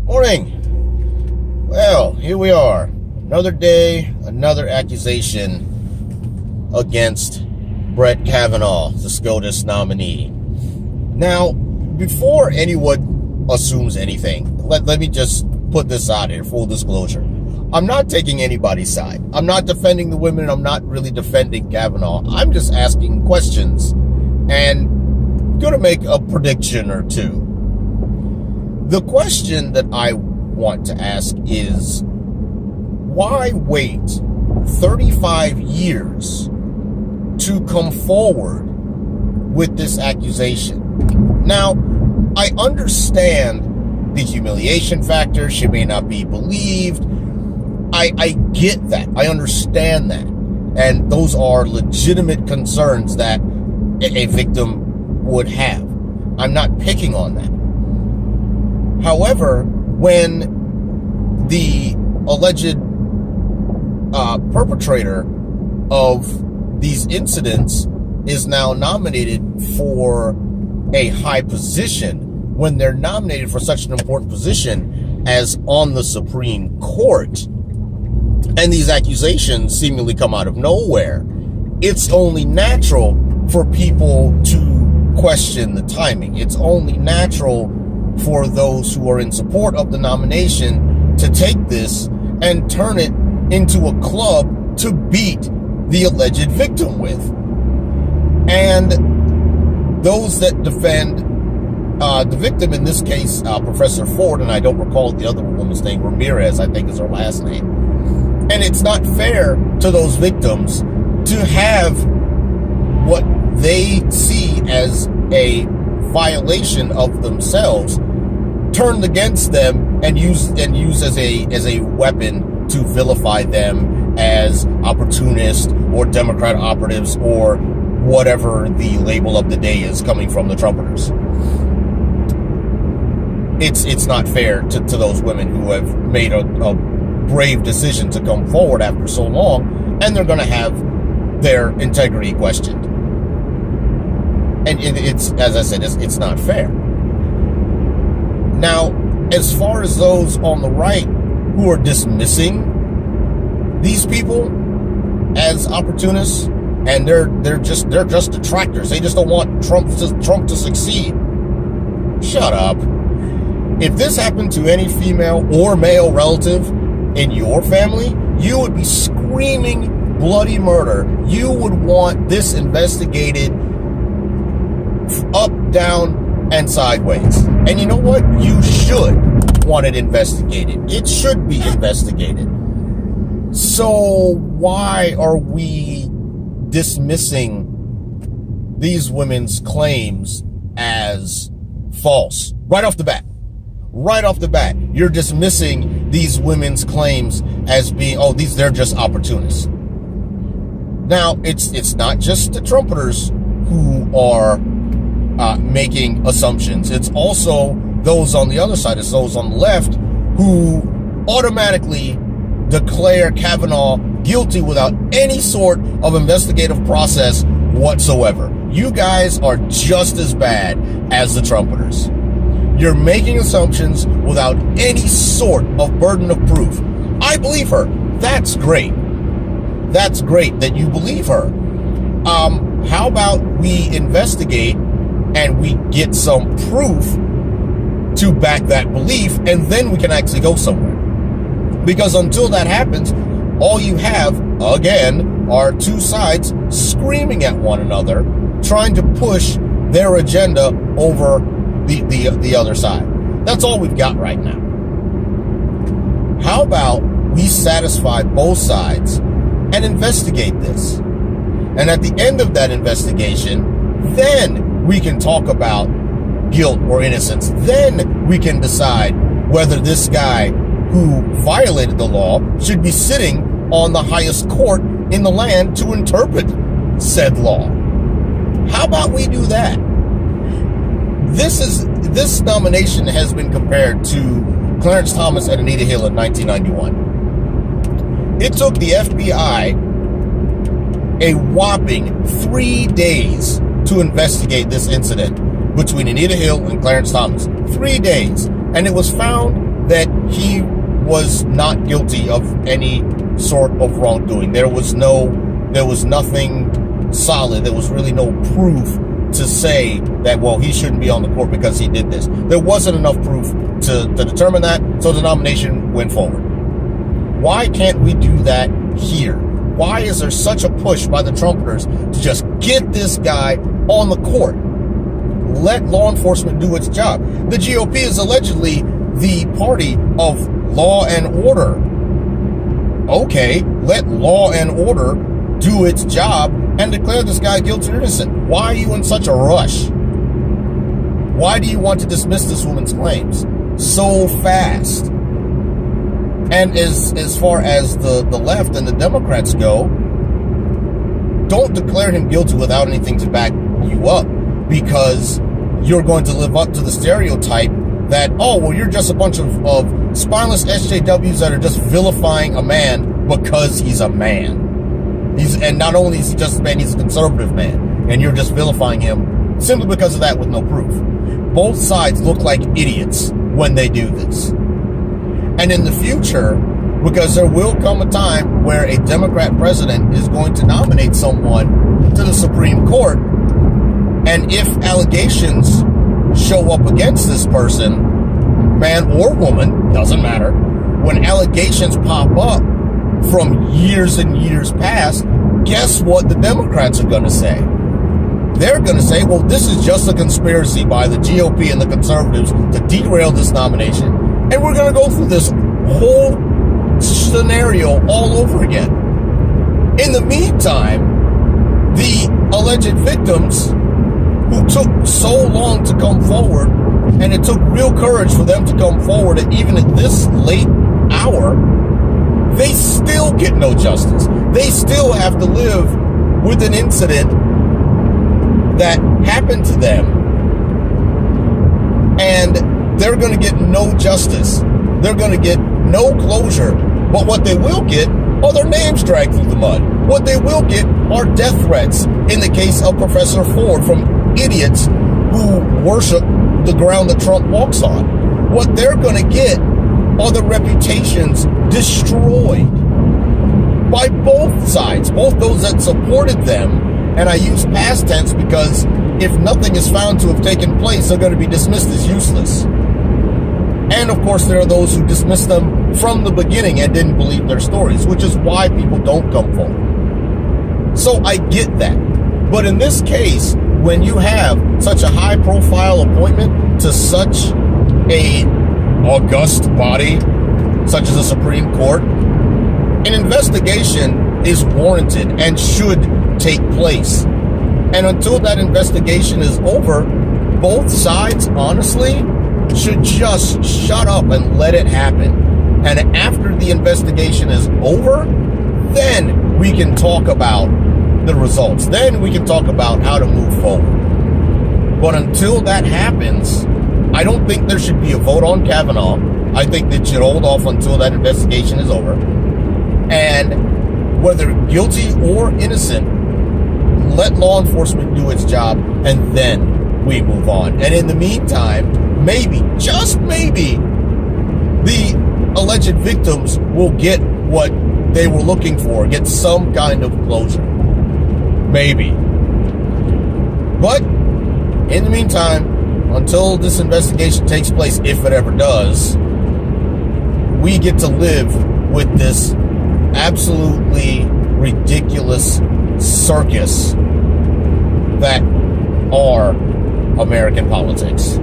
Morning. Well, here we are. Another day, another accusation against Brett Kavanaugh, the SCOTUS nominee. Now, before anyone assumes anything, let me just put this out here, full disclosure. I'm not taking anybody's side. I'm not defending the women. I'm not really defending Kavanaugh. I'm just asking questions and going to make a prediction or two. The question that I want to ask is, why wait 35 years to come forward with this accusation? Now, I understand the humiliation factor. She may not be believed. I get that. I understand that. And those are legitimate concerns that a victim would have. I'm not picking on that. However, when the alleged perpetrator of these incidents is now nominated for a high position, when they're nominated for such an important position as on the Supreme Court, and these accusations seemingly come out of nowhere, it's only natural for people to question the timing. It's only natural for those who are in support of the nomination to take this and turn it into a club to beat the alleged victim with. And those that defend the victim, in this case, Professor Ford, and I don't recall the other woman's name, Ramirez, I think is her last name. And it's not fair to those victims to have what they see as a violation of themselves turned against them and used as a weapon to vilify them as opportunists or Democrat operatives or whatever the label of the day is coming from the trumpeters. It's not fair to those women who have made a brave decision to come forward after so long, and they're going to have their integrity questioned. And it's, as I said, it's not fair. Now, as far as those on the right who are dismissing these people as opportunists, and they're just detractors. They just don't want Trump to succeed. Shut up. If this happened to any female or male relative in your family, you would be screaming bloody murder. You would want this investigated up, down, and sideways. And you know what? You should want it investigated. It should be investigated. So why are we dismissing these women's claims as false? Right off the bat. Right off the bat, you're dismissing these women's claims as being, they're just opportunists. Now, it's not just the trumpeters who are making assumptions. It's also those on the other side. It's those on the left who automatically declare Kavanaugh guilty without any sort of investigative process whatsoever. You guys are just as bad as the trumpeters. You're making assumptions without any sort of burden of proof. I believe her. That's great. That's great that you believe her. How about we investigate and we get some proof to back that belief, and then we can actually go somewhere. Because until that happens, all you have, again, are two sides screaming at one another, trying to push their agenda over the other side. That's all we've got right now. How about we satisfy both sides and investigate this? And at the end of that investigation, then we can talk about guilt or innocence. Then we can decide whether this guy who violated the law should be sitting on the highest court in the land to interpret said law. How about we do that? This nomination has been compared to Clarence Thomas and Anita Hill in 1991. It took the FBI a whopping 3 days to investigate this incident between Anita Hill and Clarence Thomas. 3 days. And it was found that he was not guilty of any sort of wrongdoing. There was nothing solid. There was really no proof to say that, well, he shouldn't be on the court because he did this. There wasn't enough proof to determine that, so the nomination went forward. Why can't we do that here? Why is there such a push by the Trumpeters to just get this guy on the court? Let law enforcement do its job. The GOP is allegedly the party of law and order. Okay, let law and order do its job and declare this guy guilty or innocent. Why are you in such a rush? Why do you want to dismiss this woman's claims so fast? And as far as the left and the Democrats go, don't declare him guilty without anything to back you up, because you're going to live up to the stereotype that, oh, well, you're just a bunch of spineless SJWs that are just vilifying a man because he's a man. And not only is he just a man, he's a conservative man. And you're just vilifying him simply because of that with no proof. Both sides look like idiots when they do this. And in the future, because there will come a time where a Democrat president is going to nominate someone to the Supreme Court, and if allegations show up against this person, man or woman, doesn't matter, when allegations pop up from years and years past, guess what the Democrats are going to say? They're going to say, well, this is just a conspiracy by the GOP and the conservatives to derail this nomination. And we're going to go through this whole scenario all over again. In the meantime, the alleged victims who took so long to come forward, and it took real courage for them to come forward, even at this late hour, they still get no justice. They still have to live with an incident that happened to them, and they're going to get no justice. They're going to get no closure. But what they will get are their names dragged through the mud. What they will get are death threats in the case of Professor Ford from idiots who worship the ground that Trump walks on. What they're going to get are the reputations destroyed by both sides, both those that supported them. And I use past tense because if nothing is found to have taken place, they're going to be dismissed as useless. And of course, there are those who dismiss them from the beginning and didn't believe their stories, which is why people don't come forward. So I get that. But in this case, when you have such a high profile appointment to such a august body, such as the Supreme Court, an investigation is warranted and should take place. And until that investigation is over, both sides, honestly, should just shut up and let it happen. And after the investigation is over, then we can talk about the results. Then we can talk about how to move forward. But until that happens, I don't think there should be a vote on Kavanaugh. I think that should hold off until that investigation is over. And whether guilty or innocent, let law enforcement do its job, and then we move on. And in the meantime, maybe, just maybe, the alleged victims will get what they were looking for, get some kind of closure. Maybe. But in the meantime, until this investigation takes place, if it ever does, we get to live with this absolutely ridiculous circus that are American politics.